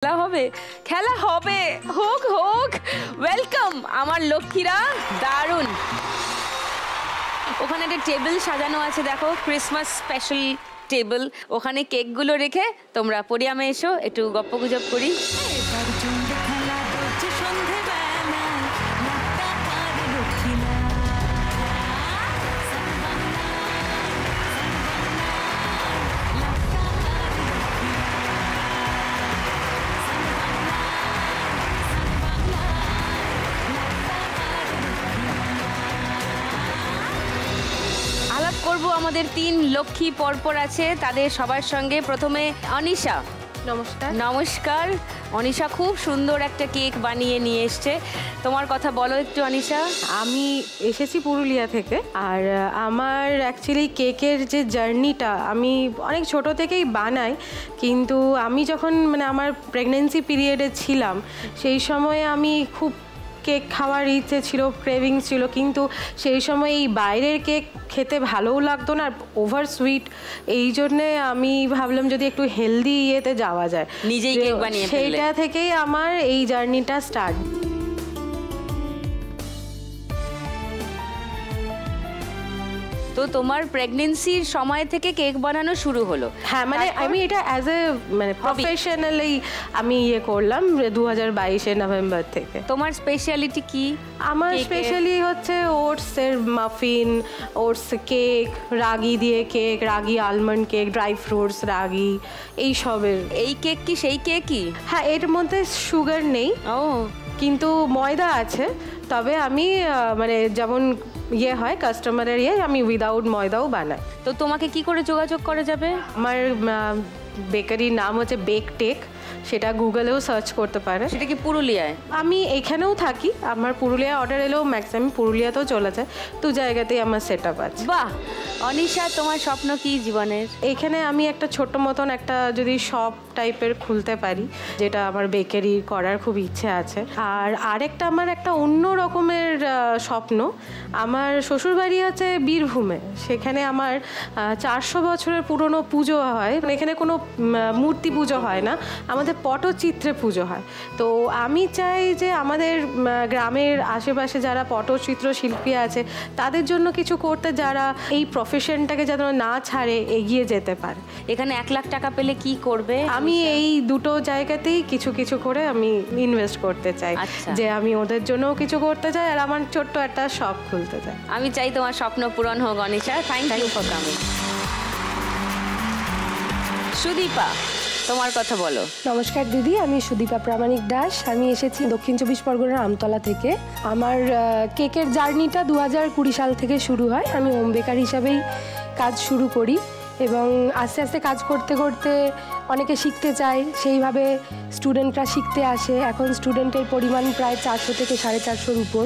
খেলা হবে, খেলা হবে, হোক হোক। ওয়েলকাম আমার লক্ষ্মীরা, দারুণ। ওখানে একটা টেবিল সাজানো আছে, দেখো ক্রিসমাস স্পেশাল টেবিল। ওখানে কেকগুলো রেখে তোমরা পরিয়ামে এসো, একটু গপ্পগুজব করি। করব আমাদের 3 লক্ষ্মী পরপর আছে, তাদের সবার সঙ্গে প্রথমে অনিশা। নমস্কার। নমস্কার। অনিশা খুব সুন্দর একটা কেক বানিয়ে নিয়ে এসছে, তোমার কথা বলো একটু অনিশা। আমি এসেছি পুরুলিয়া থেকে, আর আমার অ্যাকচুয়ালি কেকের যে জার্নিটা আমি অনেক ছোট থেকেই বানাই, কিন্তু আমি যখন আমার প্রেগনেন্সি পিরিয়ডে ছিলাম সেই সময়ে আমি খুব কেক খাওয়ার ইচ্ছে ছিল, ক্রেভিং ছিল, কিন্তু সেই সময় এই বাইরের কেক খেতে ভালোও লাগতো না, ওভার সুইট। এই জন্যে আমি ভাবলাম যদি একটু হেলদি ইয়েতে যাওয়া যায়, নিজেই কেক বানিয়ে ফেললে। সেইটা থেকেই আমার এই জার্নিটা স্টার্ট। তো তোমার প্রেগন্যান্সির সময় থেকে কেক বানানো শুরু হলো? হ্যাঁ, আমি এটা অ্যাজ এ প্রফেশনালি আমি করলাম 2022 নভেম্বর থেকে। তোমার স্পেশালিটি কি? আমার স্পেশালি হচ্ছে ওটসের মাফিন, ওটস কেক, রাগি দিয়ে কেক, রাগি আলমন্ড কেক, ড্রাই ফ্রুটস, রাগি, এই সবের। এই কেক কি সেই কেকই? হ্যাঁ, এর মধ্যে সুগার নেই, কিন্তু ময়দা আছে। তবে আমি যেমন হয় কাস্টমারের আমি উইদাউট ময়দাও বানাই। তো তোমাকে কি করে যোগাযোগ করা যাবে? আমার বেকারির নাম হচ্ছে বেকটেক, সেটা গুগলেও সার্চ করতে পারে। সেটা কি পুরুলিয়ায়? আমি এখানেও থাকি, আমার পুরুলিয়ায় অর্ডার এলেও ম্যাক্সিমাম পুরুলিয়াতেও চলে যায়, 2 জায়গাতেই আমার সেট আপ আছে। বাহ অনিশা, তোমার স্বপ্ন কি জীবনের? এখানে আমি একটা ছোট মতন একটা যদি শপ টাইপের খুলতে পারি, যেটা আমার বেকারি করার খুব ইচ্ছে আছে। আর আরেকটা আমার একটা অন্য রকমের স্বপ্ন, আমার শ্বশুরবাড়ি আছে বীরভূমে, সেখানে আমার 400 বছরের পুরনো পুজো হয়। এখানে কোনো মূর্তি পুজো হয় না, আমাদের পটচিত্রে পুজো হয়। তো আমি চাই যে আমাদের গ্রামের আশেপাশে যারা পটচিত্র শিল্পী আছে তাদের জন্য কিছু করতে, যারা এই প্রফেশনটাকে যেন না ছাড়ে এগিয়ে যেতে পারে। এখানে 1 লাখ টাকা পেলে কি করবে? আমি এই দুটো জায়গাতেই কিছু কিছু করে আমি ইনভেস্ট করতে চাই, যে আমি ওদের জন্যও কিছু করতে চাই, আর আমার ছোট্ট একটা শপ খুলতে চাই। আমি চাই তোমার স্বপ্ন পূরণ হোক Anisha. Thank you for coming. Sudipa, তোমার কথা বলো। নমস্কার দিদি, আমি সুদীপা প্রামাণিক দাস। আমি এসেছি দক্ষিণ 24 পরগনার আমতলা থেকে। আমার কেকের জার্নিটা 2020 সাল থেকে শুরু হয়। আমি হোম বেকার হিসাবেই কাজ শুরু করি, এবং আস্তে আস্তে কাজ করতে করতে অনেকে শিখতে চায়, সেইভাবে স্টুডেন্টরা শিখতে আসে। এখন স্টুডেন্টের পরিমাণ প্রায় 400 থেকে 450-র উপর।